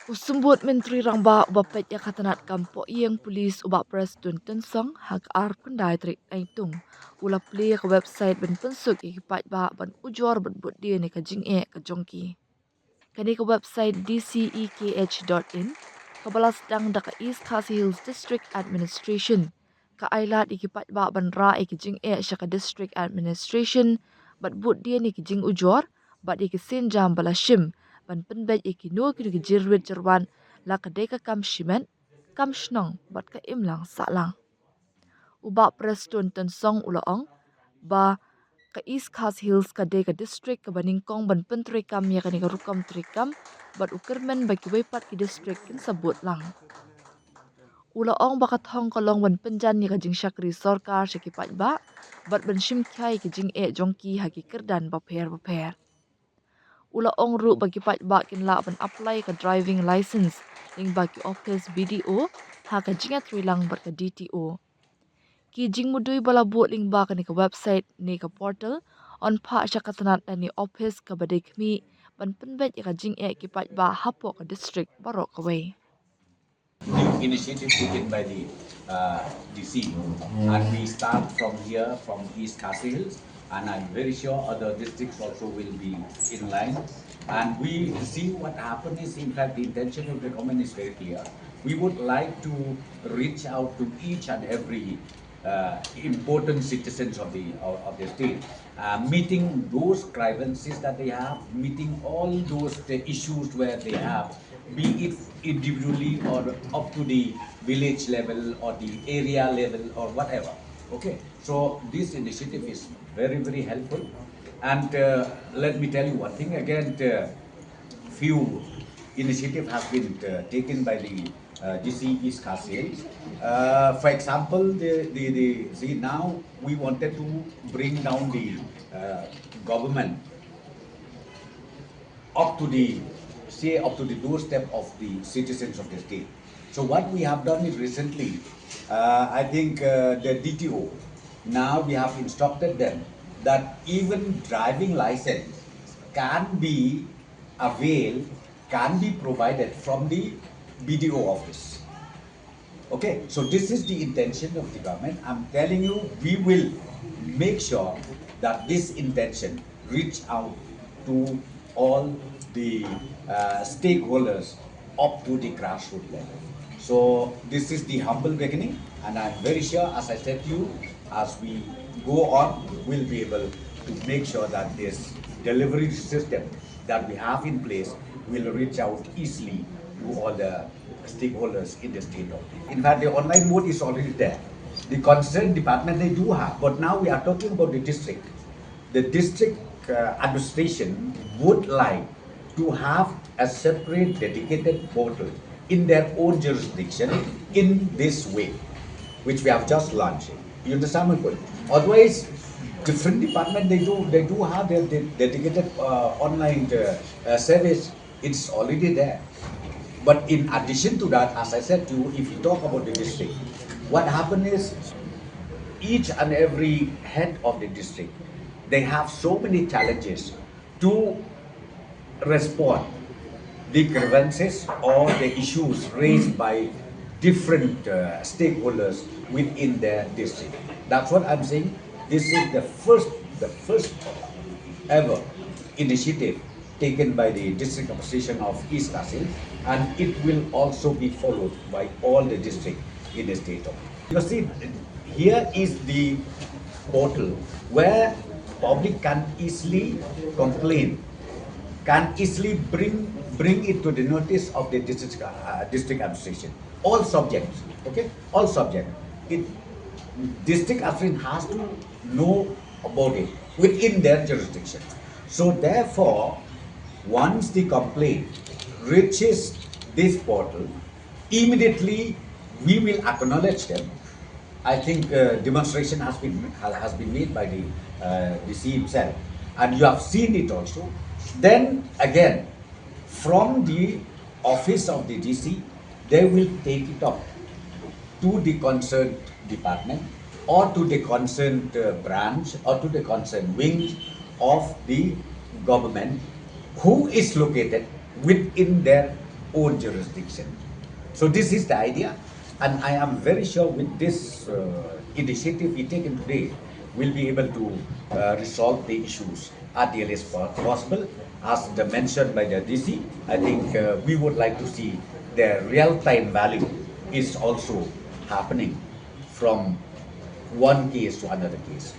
Usumbut Menteri Rangba ubapet ya katanat kampo yang polis ubak Presiden Tensong hak ar pendai trik aitung. Ula pli ke website ben pensuk ya paidbah ban ujor ben but dia ni kajing ke jongki. Kani ke website dcekh.in kebalas dang da ke East Khasi Hills District Administration. Ka ailat iki paidbah ban ra iki jing syaka District Administration bat but dia ni kijing ujor bat iki sin jam balashim ban penbej iki no ki jirwit jerwan la ka deka kam shimen kam shnong bat ka imlang salang. Uba Preston Tensong ulaong ba ka East Khasi Hills ka deka district ka nyngkong ban pentrikam ya kani ka rukam trikam bat ukermen bagi wepat ki district kin sabut lang. Ulaong bakat hong kolong ban penjan ni ka jing syakri sorkar syaki ba bat ban shimkai ki jing jongki haki kerdan baper. Ulaong ru bagi paidbah kin la ban apply ka driving license ling bagi office BDO ha ka jinga trilang bat ka DTO. Ki jing mudui bala buat ling ba ka ni ka website ni ka portal on pa sya katanat ni office ka badai kmi ban penbet ya ka jing ki paidbah hapo ka district barok kawai. New initiative taken by the DC, and we start from here, from East Khasi Hills, and I'm very sure other districts also will be in line. And we see what happened is, in fact, the intention of the government is very clear. We would like to reach out to each and every important citizens of the state, meeting those grievances that they have, meeting all those issues where they have, be it individually or up to the village level or the area level or whatever. Okay, so this initiative is very helpful. And let me tell you one thing again. Few initiative has been taken by the DC East Khasi Hills. For example, see, now we wanted to bring down the government up to the doorstep of the citizens of the state. So what we have done is recently, I think the DTO, now we have instructed them that even driving license can be provided from the BDO office. Okay, so this is the intention of the government. I'm telling you, we will make sure that this intention reach out to all the stakeholders up to the grassroots level. So this is the humble beginning, and I'm very sure, as I said to you, as we go on, we'll be able to make sure that this delivery system that we have in place will reach out easily to all the stakeholders in the state. In fact, the online mode is already there. The concerned department they do have, but now we are talking about the district. The district administration would like to have a separate dedicated portal in their own jurisdiction in this way, which we have just launched. You understand my point? Otherwise, different department they do have their dedicated online service. It's already there. But in addition to that, as I said to you, if you talk about the district, what happened is each and every head of the district, they have so many challenges to respond the grievances or the issues raised by different stakeholders within their district. That's what I'm saying. This is the first ever initiative taken by the district administration of East Khasi, and it will also be followed by all the districts in the state. You see, here is the portal where public can easily complain, can easily bring it to the notice of the district administration. All subjects, okay, all subjects. District administration has to know about it within their jurisdiction. So therefore, once the complaint reaches this portal, immediately we will acknowledge them. I think demonstration has been made by the DC himself, and you have seen it also. Then again, from the office of the DC, they will take it up to the concerned department or to the concerned branch or to the concerned wing of the government who is located within their own jurisdiction. So this is the idea, and I am very sure with this initiative we taken today, we'll be able to resolve the issues at the earliest possible. As mentioned by the DC, I think we would like to see the real-time value is also happening from one case to another case.